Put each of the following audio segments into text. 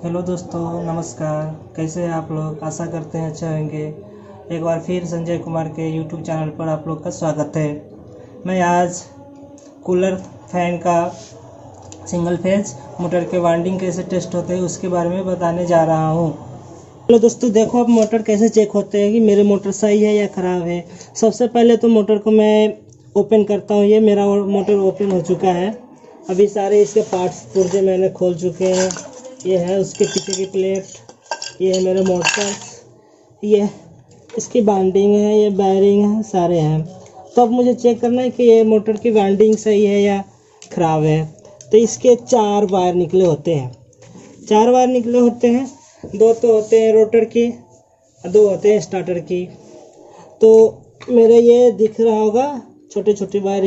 Hello दोस्तों, नमस्कार। कैसे हैं आप लोग? आशा करते हैं अच्छे होंगे। एक बार फिर संजय कुमार के यूट्यूब चैनल पर आप लोग का स्वागत है। मैं आज कूलर फैन का सिंगल फेज मोटर के वाइंडिंग कैसे टेस्ट होते हैं उसके बारे में बताने जा रहा हूँ। हेलो दोस्तों, देखो अब मोटर कैसे चेक होते हैं कि मेरे मोटर सही है या ख़राब है। सबसे पहले तो मोटर को मैं ओपन करता हूँ। ये मेरा मोटर ओपन हो चुका है। अभी सारे इसके पार्ट्स पुर्जे मैंने खोल चुके हैं। ये है उसके पीछे की प्लेट, ये है मेरे मोटर, ये इसकी बाइंडिंग है, ये बैरिंग है, सारे हैं। तो अब मुझे चेक करना है कि ये मोटर की बाइंडिंग सही है या ख़राब है। तो इसके 4 वायर निकले होते हैं। 4 वायर निकले होते हैं। 2 तो होते हैं रोटर की, 2 होते हैं स्टार्टर की। तो मेरे ये दिख रहा होगा छोटे छोटे वायर,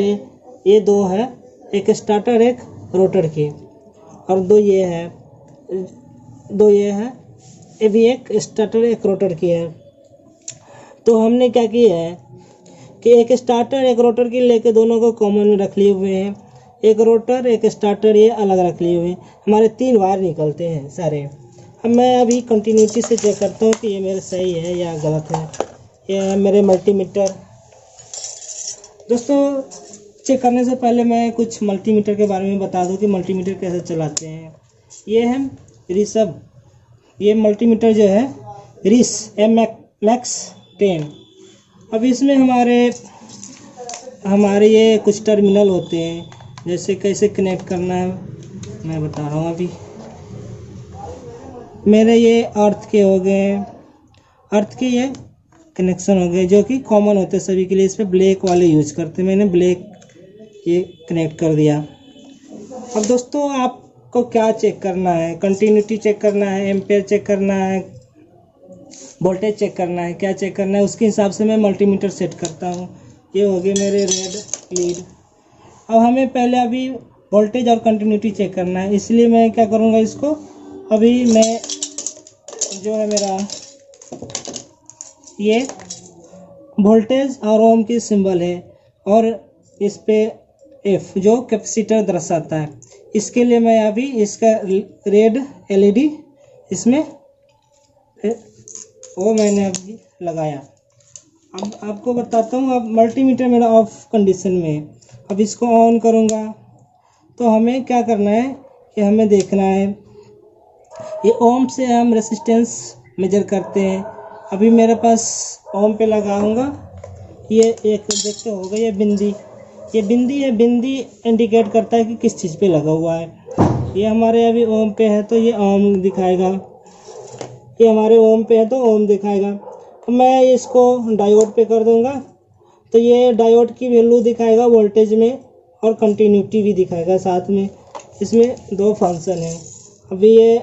ये 2 है, एक स्टार्टर एक रोटर की, और 2 ये है, ये भी एक स्टार्टर एक रोटर की है। तो हमने क्या किया है कि एक स्टार्टर एक रोटर की लेके दोनों को कॉमन में रख लिए हुए हैं। एक रोटर एक स्टार्टर ये अलग रख लिए हुए हैं। हमारे 3 वायर निकलते हैं सारे। अब मैं अभी कंटिन्यूटी से चेक करता हूँ कि ये मेरे सही है या गलत है। ये है मेरे मल्टीमीटर। दोस्तों, चेक करने से पहले मैं कुछ मल्टीमीटर के बारे में बता दूं कि मल्टीमीटर कैसे चलाते हैं। ये है रिसब, ये मल्टीमीटर जो है रिस MX 10। अब इसमें हमारे ये कुछ टर्मिनल होते हैं, जैसे कैसे कनेक्ट करना है मैं बता रहा हूँ। अभी मेरे ये अर्थ के हो गए, अर्थ के ये कनेक्शन हो गए जो कि कॉमन होते हैं सभी के लिए। इस पर ब्लैक वाले यूज करते हैं, मैंने ब्लैक ये कनेक्ट कर दिया। अब दोस्तों, आपको क्या चेक करना है? कंटिन्यूटी चेक करना है, एम्पेयर चेक करना है, वोल्टेज चेक करना है, क्या चेक करना है उसके हिसाब से मैं मल्टीमीटर सेट करता हूँ। ये हो गए मेरे रेड लीड। अब हमें पहले अभी वोल्टेज और कंटिन्यूटी चेक करना है, इसलिए मैं क्या करूँगा, इसको अभी मैं जो है मेरा ये वोल्टेज और ओम की सिंबल है, और इस पे F जो कैपेसिटर दर्शाता है। इसके लिए मैं अभी इसका रेड LED इसमें वो मैंने अभी लगाया। अब आपको बताता हूँ। अब मल्टीमीटर मेरा ऑफ कंडीशन में है। अब इसको ऑन करूँगा तो हमें क्या करना है कि हमें देखना है, ये ओम से हम रेसिस्टेंस मेजर करते हैं। अभी मेरे पास ओम पे लगाऊंगा, ये एक देखते होगा ये बिंदी है। बिंदी इंडिकेट करता है कि किस चीज़ पे लगा हुआ है। ये हमारे अभी ओम पे है तो ये ओम दिखाएगा, ये हमारे ओम पे है तो ओम दिखाएगा। मैं इसको डायोड पे कर दूंगा तो ये डायोड की वैल्यू दिखाएगा वोल्टेज में, और कंटिन्यूटी भी दिखाएगा साथ में। इसमें 2 फंक्शन है। अभी ये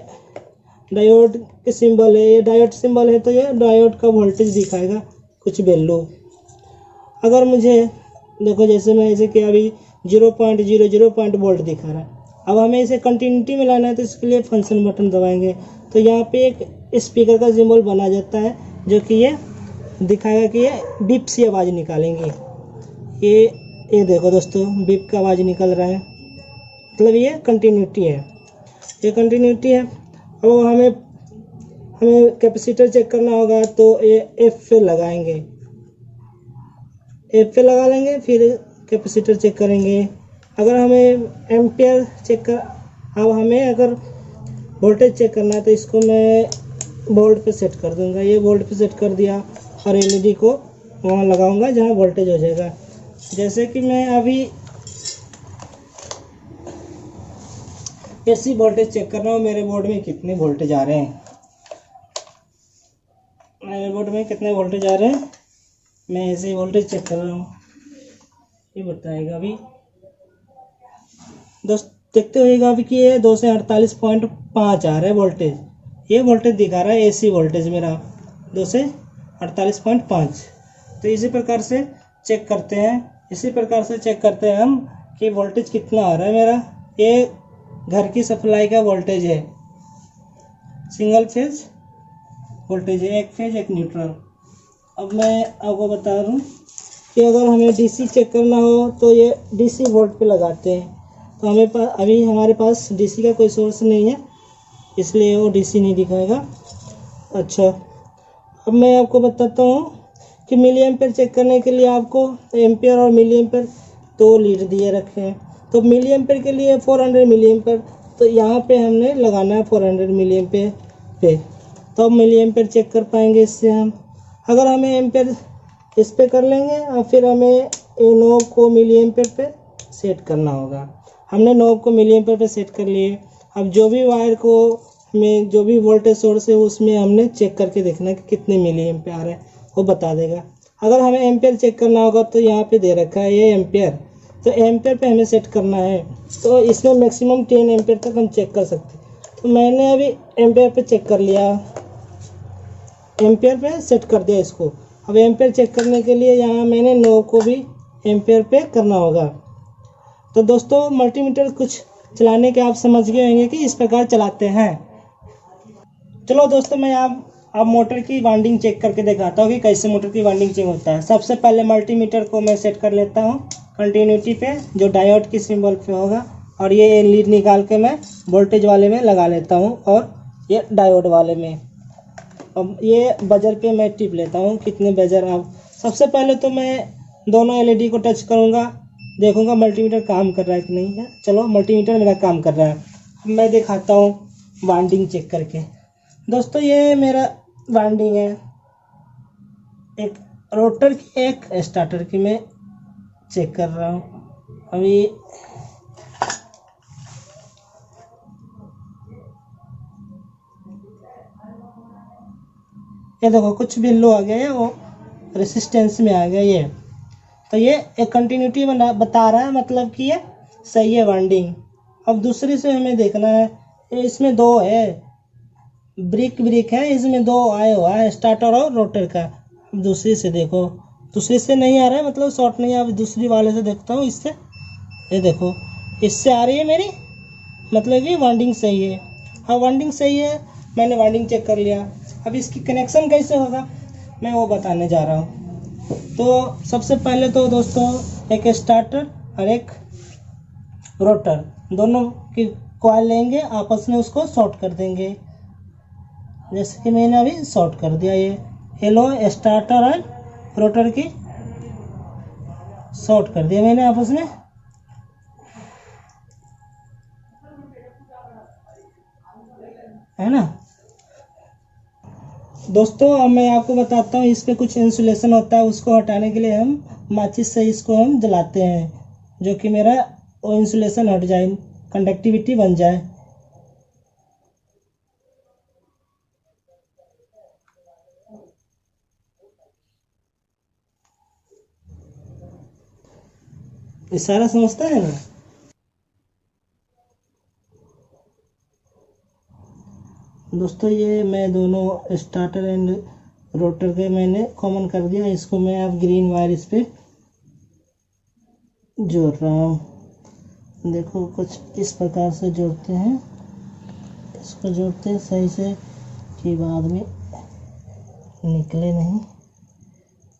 डायोड के सिंबल है, ये डायोड सिंबल है तो ये डायोड का वोल्टेज दिखाएगा कुछ वैल्यू। अगर मुझे देखो, जैसे मैं ऐसे किया अभी 0.00 वोल्ट दिखा रहा है। अब हमें इसे कंटिन्यूटी में लाना है तो इसके लिए फंक्शन बटन दबाएंगे तो यहाँ पे एक स्पीकर का सिंबल बना जाता है जो कि ये दिखाएगा कि ये बीप सी आवाज़ निकालेंगे। ये देखो दोस्तों, बीप का आवाज़ निकल रहा है, मतलब ये कंटिन्यूटी है, ये कंटिन्यूटी है। अब हमें कैपेसिटर चेक करना होगा तो ये F पे लगाएंगे, F पे लगा लेंगे, फिर कैपेसिटर चेक करेंगे। अगर हमें एम्पियर चेक कर, अब हमें अगर वोल्टेज चेक करना है तो इसको मैं वोल्ट पे सेट कर दूंगा। ये वोल्ट पे सेट कर दिया और LED को वहाँ लगाऊंगा जहाँ वोल्टेज हो जाएगा। जैसे कि मैं अभी AC वोल्टेज चेक कर रहा हूँ, मेरे बोर्ड में कितने वोल्टेज आ रहे हैं, मेरे बोर्ड में कितने वोल्टेज आ रहे हैं, मैं AC वोल्टेज चेक कर रहा हूँ, ये बताएगा। अभी दोस्त देखते होइएगा अभी कि ये 2 से 48.5 आ रहा है वोल्टेज। ये वोल्टेज दिखा रहा है AC वोल्टेज मेरा 2 से 48.5। तो इसी प्रकार से चेक करते हैं, हम कि वोल्टेज कितना आ रहा है मेरा। ये घर की सप्लाई का वोल्टेज है, सिंगल फेज वोल्टेज है, एक फेज एक न्यूट्रल। अब मैं आपको बता रहा हूँ कि अगर हमें DC चेक करना हो तो ये DC वोल्ट पे लगाते हैं। तो हमें अभी हमारे पास DC का कोई सोर्स नहीं है, इसलिए वो डीसी नहीं दिखाएगा। अच्छा, अब मैं आपको बताता हूँ कि मिली एम्पेयर चेक करने के लिए आपको एम्पेयर और मिली एम्पेयर दो लीड दिए रखे हैं। तो मिली एम्पेयर के लिए 400 मिली एम्पेयर, तो यहाँ पे हमने लगाना है 400 मिली एम्पेयर पे, तो अब मिली एम्पेयर चेक कर पाएंगे इससे हम। अगर हमें एम्पेयर इस पे कर लेंगे और फिर हमें नोब को मिली एम्पेयर पे सेट करना होगा। हमने नोब को मिली एम्पेयर पे सेट कर लिए। अब जो भी वायर को में जो भी वोल्टेज सोर्स है उसमें हमने चेक करके देखना है कि कितने मिली एम्पेयर है, वो बता देगा। अगर हमें एम्पेयर चेक करना होगा तो यहाँ पे दे रखा है ये एम्पेयर, तो एम्पेयर पे हमें सेट करना है। तो इसमें मैक्सिमम 10 एम्पेयर तक हम चेक कर सकते हैं। तो मैंने अभी एम्पेयर पे चेक कर लिया, एम्पेयर पे सेट कर दिया इसको। अब एम्पेयर चेक करने के लिए यहाँ मैंने नो को भी एम्पेयर पे करना होगा। तो दोस्तों मल्टीमीटर कुछ चलाने के आप समझ गए होंगे कि इस प्रकार चलाते हैं। चलो दोस्तों, मैं आप मोटर की वाइंडिंग चेक करके दिखाता हूँ कि कैसे मोटर की वाइंडिंग चेक होता है। सबसे पहले मल्टीमीटर को मैं सेट कर लेता हूँ कंटिन्यूटी पे, जो डायोड की सिंबल पे होगा, और ये लीड निकाल के मैं वोल्टेज वाले में लगा लेता हूँ और ये डायोड वाले में। अब ये बजर पे मैं टिप लेता हूँ कितने बजर। अब सबसे पहले तो मैं दोनों एलईडी को टच करूँगा, देखूँगा मल्टीमीटर काम कर रहा है कि नहीं है। चलो, मल्टीमीटर मेरा काम कर रहा है। अब मैं दिखाता हूँ वाइंडिंग चेक करके। दोस्तों ये मेरा वाइंडिंग है, एक रोटर की एक स्टार्टर की मैं चेक कर रहा हूँ। अभी ये देखो कुछ भी लो आ गया है, वो रेसिस्टेंस में आ गया ये। तो ये एक कंटिन्यूटी बता रहा है, मतलब कि ये सही है वाइंडिंग। अब दूसरी से हमें देखना है, इसमें दो है ब्रिक है, इसमें दो आया हुआ है स्टार्टर और रोटर का। अब दूसरी से देखो, दूसरी से नहीं आ रहा है, मतलब शॉर्ट नहीं है। अब दूसरी वाले से देखता हूँ, इससे ये देखो इससे आ रही है मेरी, मतलब कि वाइंडिंग सही है। हाँ वाइंडिंग सही है, मैंने वाइंडिंग चेक कर लिया। अब इसकी कनेक्शन कैसे होगा मैं वो बताने जा रहा हूँ। तो सबसे पहले तो दोस्तों एक स्टार्टर और एक रोटर दोनों की कॉइल लेंगे, आपस में उसको शॉर्ट कर देंगे, जैसे कि मैंने अभी शॉर्ट कर दिया। ये लो स्टार्टर और रोटर की शॉर्ट कर दिया मैंने आपस में। है ना दोस्तों, अब मैं आपको बताता हूँ, इस पे कुछ इंसुलेशन होता है, उसको हटाने के लिए हम माचिस से इसको हम जलाते हैं, जो कि मेरा वो इंसुलेशन हट जाए, कंडक्टिविटी बन जाए। इशारा समझता है ना। दोस्तों ये मैं दोनों स्टार्टर एंड रोटर के मैंने कॉमन कर दिया, इसको मैं अब ग्रीन वायर इस पे जोड़ रहा हूँ। देखो कुछ इस प्रकार से जोड़ते हैं, इसको जोड़ते हैं सही से कि बाद में निकले नहीं।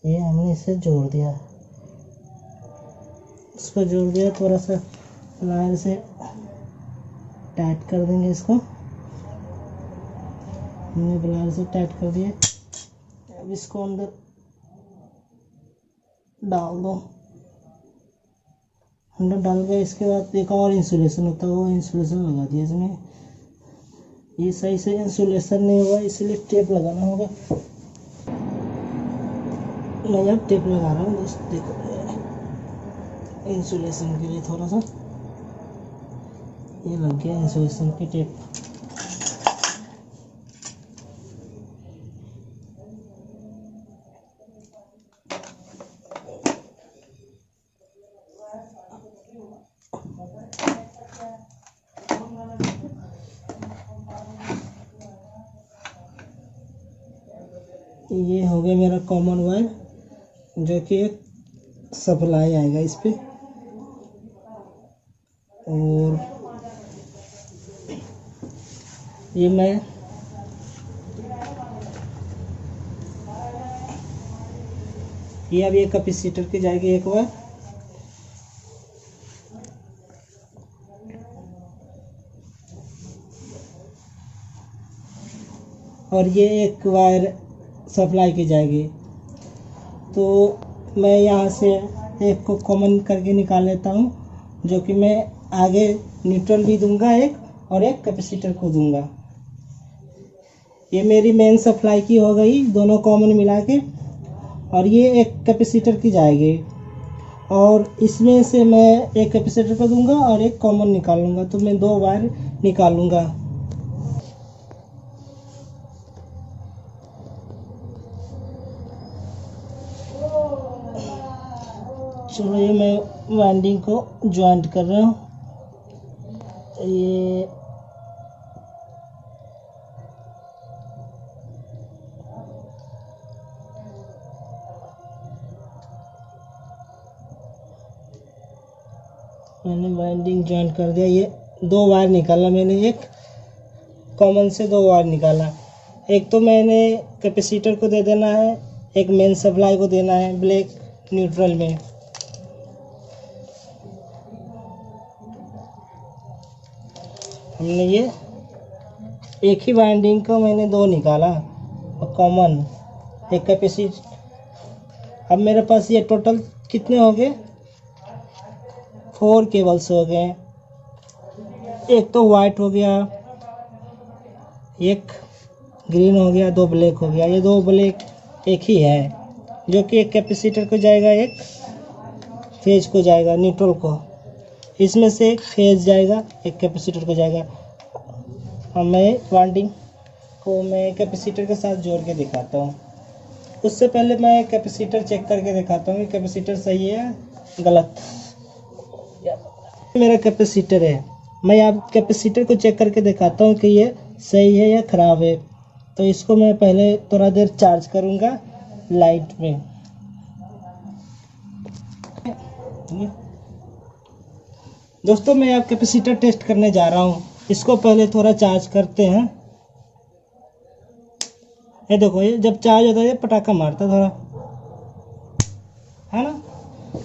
ये हमने इसे जोड़ दिया, इसको जोड़ दिया, थोड़ा सा वायर से टाइट कर देंगे इसको। हमने वायर से टाइट कर दिया, अब इसको अंदर डाल दो। अंदर डाल के इसके बाद एक और इंसुलेशन होता है, वो इंसुलेशन लगा दिया इसमें। ये सही से इंसुलेशन नहीं हुआ, इसलिए टेप लगाना होगा। मैं अब टेप लगा रहा हूँ दोस्त, देखो इंसुलेशन के लिए थोड़ा सा ये लग गया इंसुलेशन की टेप। ये हो गया मेरा कॉमन वायर, जो कि एक सप्लाई आएगा इस पे। और ये मैं ये अब ये कैपेसिटर की जाएगी एक बार। और ये एक वायर सप्लाई की जाएगी। तो मैं यहाँ से एक को कॉमन करके निकाल लेता हूँ, जो कि मैं आगे न्यूट्रल भी दूंगा एक, और एक कैपेसिटर को दूंगा। ये मेरी मेन सप्लाई की हो गई, दोनों कॉमन मिला के, और ये एक कैपेसिटर की जाएगी। और इसमें से मैं एक कैपेसिटर को दूंगा और एक कॉमन निकालूंगा, तो मैं 2 वायर निकालूंगा। चलो ये मैं वाइंडिंग को ज्वाइंट कर रहा हूँ। ये मैंने वाइंडिंग ज्वाइंट कर दिया। ये 2 वायर निकाला मैंने, एक कॉमन से 2 वायर निकाला। एक तो मैंने कैपेसिटर को दे देना है, एक मेन सप्लाई को देना है ब्लैक न्यूट्रल में। हमने ये एक ही वाइंडिंग को मैंने 2 निकाला और कॉमन एक कैपेसिटर। अब मेरे पास ये टोटल कितने हो गए, 4 केबल्स हो गए। एक तो वाइट हो गया, एक ग्रीन हो गया, 2 ब्लैक हो गया। ये 2 ब्लैक एक ही है, जो कि एक कैपेसिटर को जाएगा, एक फेज को जाएगा, न्यूट्रल को। इसमें से एक फेज जाएगा, एक कैपेसिटर को जाएगा। अब मैं वाइंडिंग को मैं कैपेसिटर के साथ जोड़ के दिखाता हूँ। उससे पहले मैं कैपेसिटर चेक करके दिखाता हूँ कि कैपेसिटर सही है गलत। मेरा कैपेसिटर है, मैं आप कैपेसिटर को चेक करके दिखाता हूँ कि ये सही है या ख़राब है। तो इसको मैं पहले थोड़ा देर चार्ज करूँगा लाइट में। दोस्तों मैं आप कैपेसिटर टेस्ट करने जा रहा हूँ। इसको पहले थोड़ा चार्ज करते हैं। ये देखो, ये जब चार्ज होता है ये पटाखा मारता थोड़ा, है ना।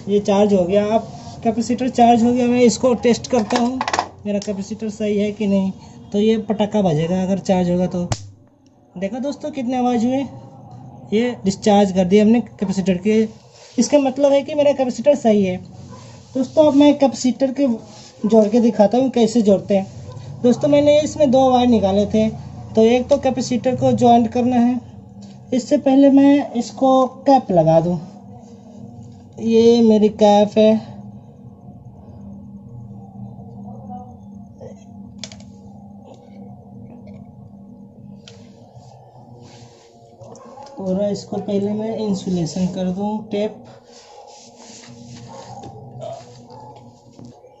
ये चार्ज हो गया। अब कैपेसिटर चार्ज हो गया। मैं इसको टेस्ट करता हूँ मेरा कैपेसिटर सही है कि नहीं। तो ये पटाखा बजेगा अगर चार्ज होगा तो। देखा दोस्तों कितने आवाज़ हुए, ये डिस्चार्ज कर दिया हमने कैपेसिटर के। इसका मतलब है कि मेरा कैपेसिटर सही है। दोस्तों अब मैं कैपेसिटर के जोड़ के दिखाता हूँ कैसे जोड़ते हैं। दोस्तों मैंने इसमें 2 वायर निकाले थे, तो एक तो कैपेसिटर को ज्वाइंट करना है। इससे पहले मैं इसको कैप लगा दूँ। ये मेरी कैप है। और इसको पहले मैं इंसुलेशन कर दूं टेप।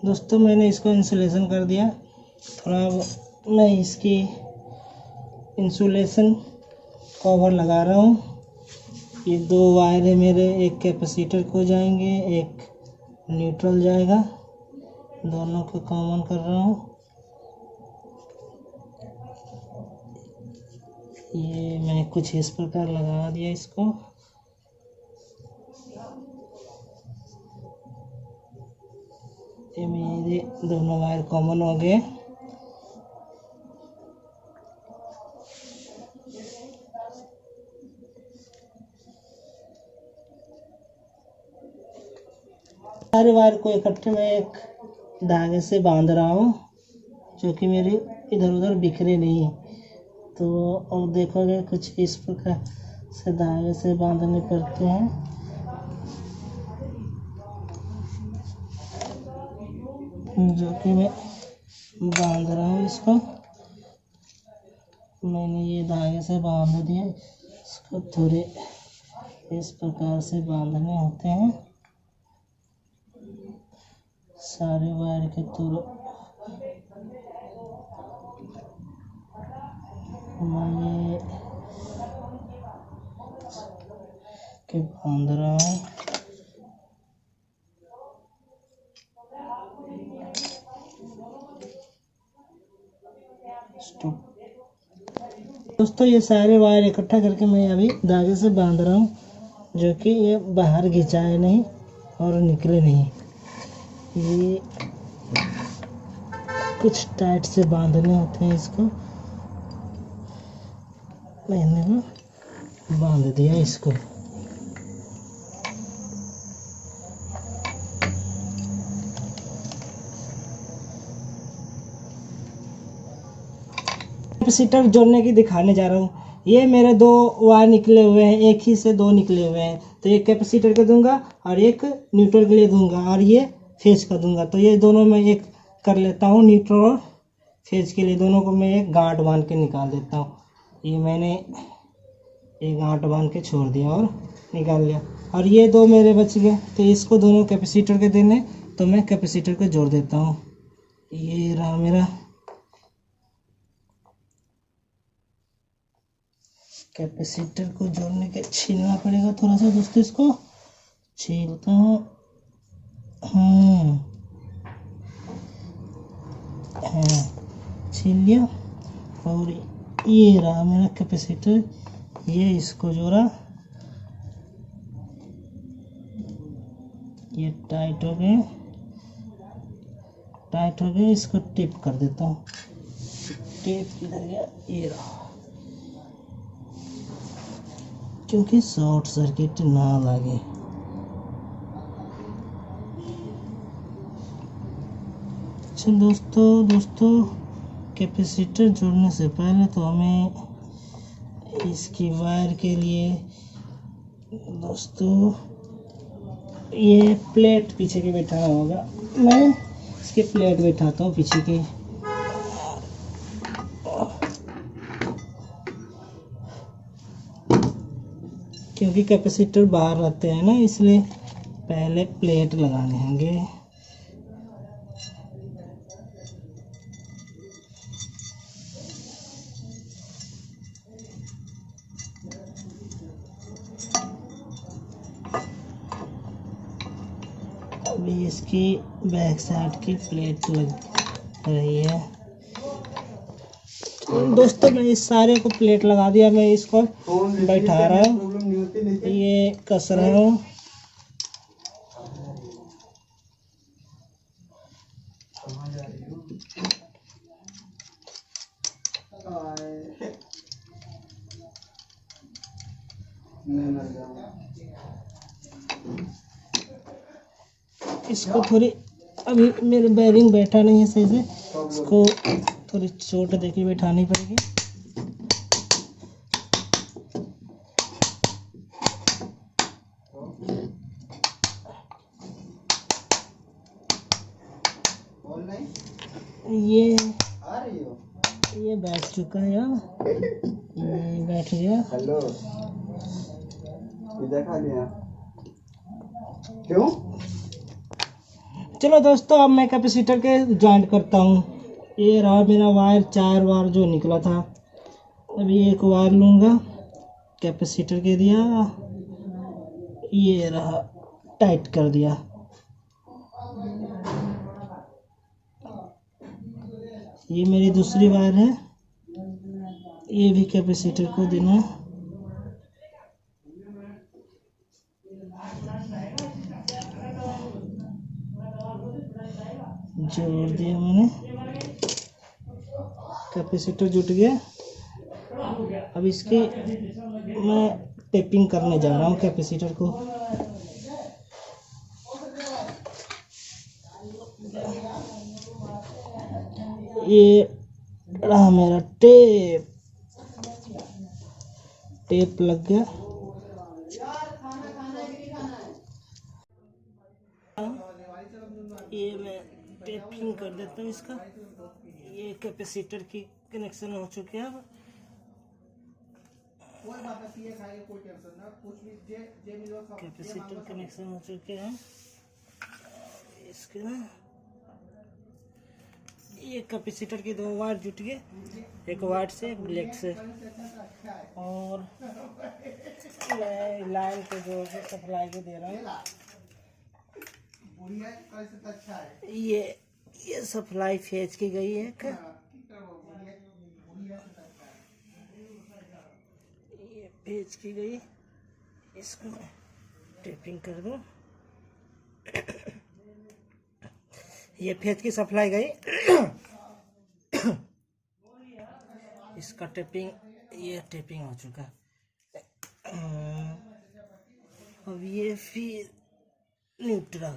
दोस्तों मैंने इसको इंसुलेशन कर दिया। थोड़ा मैं इसकी इंसुलेशन कवर लगा रहा हूँ। ये 2 वायर है मेरे, एक कैपेसिटर को जाएंगे, एक न्यूट्रल जाएगा। दोनों को कॉमन कर रहा हूँ। ये मैं कुछ इस प्रकार लगा दिया इसको। ये मेरे दोनों वायर कॉमन हो गए। सारे वायर को इकट्ठे मैं एक धागे से बांध रहा हूँ, जो कि मेरे इधर उधर बिखरे नहीं। तो और देखोगे कुछ इस प्रकार से धागे से बांधने पड़ते हैं। जो कि मैं बांध रहा हूँ इसको। मैंने ये धागे से बांध दिया। इसको थोड़े इस प्रकार से बांधने होते हैं सारे वायर के थ्रू। मैं के बांध रहा हूँ। दोस्तों ये सारे वायर इकट्ठा करके मैं अभी धागे से बांध रहा हूँ, जो कि ये बाहर खिंचाए नहीं और निकले नहीं। ये कुछ टाइट से बांधने होते हैं इसको। मैंने ना बांध दिया इसको। कैपेसिटर जोड़ने की दिखाने जा रहा हूँ। ये मेरे दो वायर निकले हुए हैं, एक ही से दो निकले हुए हैं, तो एक कैपेसिटर का दूंगा और एक न्यूट्रल के लिए दूंगा और ये फेज का दूंगा। तो ये दोनों मैं एक कर लेता हूँ, न्यूट्रल और फेज के लिए दोनों को मैं एक गांठ बांध के निकाल देता हूँ। ये मैंने एक गांठ बांध के छोड़ दिया और निकाल लिया, और ये दो मेरे बच गए, तो इसको दोनों कैपेसिटर के देने, तो मैं कैपेसिटर को जोड़ देता हूँ। ये रहा मेरा कैपेसिटर को जोड़ने के, छीलना पड़ेगा थोड़ा सा दोस्तों, इसको छीलता हूँ। हाँ, छील लिया। और ये रहा मेरा कैपेसिटर, ये इसको जोड़ा, ये टाइट हो गए, इसको टिप कर देता हूँ। टेप किधर गया, ये रहा, क्योंकि शॉर्ट सर्किट ना लगे। अच्छा दोस्तों कैपेसिटर जोड़ने से पहले तो हमें इसकी वायर के लिए दोस्तों ये प्लेट पीछे की बैठाना होगा। मैं इसके प्लेट बैठाता हूँ पीछे की, क्योंकि कैपेसिटर बाहर रहते हैं ना, इसलिए पहले प्लेट लगाने होंगे। अभी इसकी बैक साइड की प्लेट लग रही है। दोस्तों मैं इस सारे को प्लेट लगा दिया, मैं इसको बैठा रहा हूँ, ये कस रहा हूँ। इसको थोड़ी, अभी मेरे बैरिंग बैठा नहीं है सही से, इसको थोड़ी चोट देके बैठानी पड़ेगी। ये बैठ चुका है यार, ये बैठ गया। हेलो, इधर खा लिया क्यों? चलो दोस्तों, अब मैं कैपेसिटर के जॉइंट करता हूँ। ये रहा मेरा वायर, 4 वायर जो निकला था। अभी एक वायर लूँगा, कैपेसिटर के दिया, ये रहा, टाइट कर दिया। ये मेरी दूसरी वायर है, ये भी कैपेसिटर को देना। जोड़ दिया मैंने, कैपेसिटर जुट गया। अब इसकी मैं टेपिंग करने जा रहा हूँ कैपेसिटर को। ये रहा मेरा टेप लग गया। ये मैं टेपिंग कर देता हूँ इसका। ये कैपेसिटर की कनेक्शन हो चुके हैं। अब कैपेसिटर कनेक्शन हो चुके हैं इसके ना। ये कैपेसिटर की 2 वायर जुट गए, एक वाइट से एक ब्लैक से। और मैं लाइन को जोड़ के सप्लाई को दे रहा हूँ। ये सप्लाई फेज की गई है, ये फेज की गई। इसको मैं टेपिंग कर दूं। ये फेज की सप्लाई गई। इसका टेपिंग ये टेपिंग हो चुका है। अब ये फिर न्यूट्रल।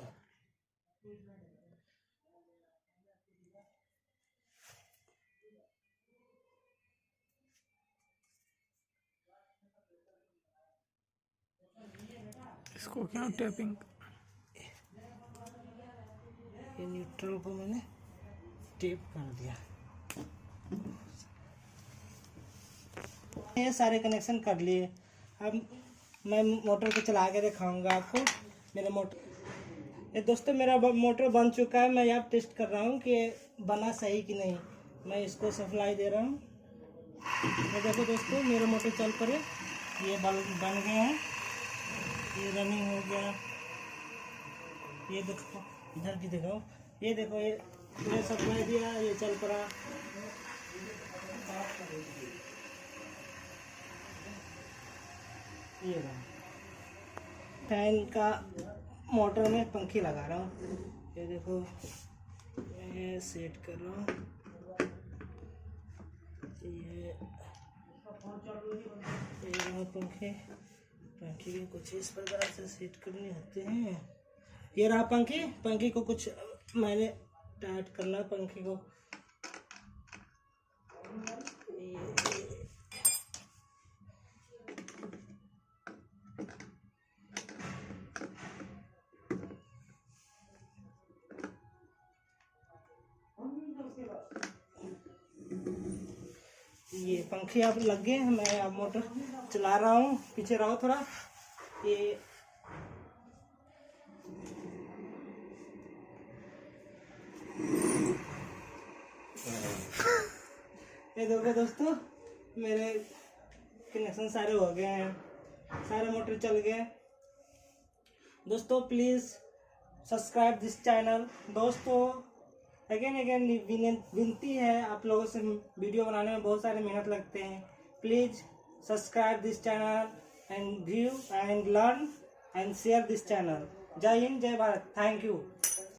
इसको क्या टेपिंग? ये न्यूट्रल को मैंने टेप कर दिया। ये सारे कनेक्शन कर लिए। अब मैं मोटर को चला के दिखाऊंगा आपको। मेरा मोटर, ये दोस्तों मेरा मोटर बन चुका है। मैं यहाँ टेस्ट कर रहा हूँ कि बना सही कि नहीं। मैं इसको सप्लाई दे रहा हूँ। ये देखो दोस्तों, मेरा मोटर चल पड़े, ये बल्ब बन गए हैं, ये रनिंग हो गया। ये देखो, इधर भी देखो, ये देखो, ये सप्लाई दिया, ये चल पड़ा। ये रहा फैन का मोटर में पंखी लगा रहा हूँ। ये देखो, ये सेट कर रहा हूँ। ये रहा पंखे भी कुछ इस प्रकार से सेट करने होते हैं। ये रहा पंखी को कुछ मैंने टाइट करना है पंखी को। ये पंखे अब लग गए हैं। मैं अब मोटर चला रहा हूँ। पीछे रहो थोड़ा। ये देखो दोस्तों, मेरे कनेक्शन सारे हो गए हैं, सारे मोटर चल गए। दोस्तों प्लीज़ सब्सक्राइब दिस चैनल। दोस्तों अगेन विनती है आप लोगों से, वीडियो बनाने में बहुत सारे मेहनत लगते हैं। Please subscribe this channel and view and learn and share this channel. जय हिंद, जय भारत। Thank you.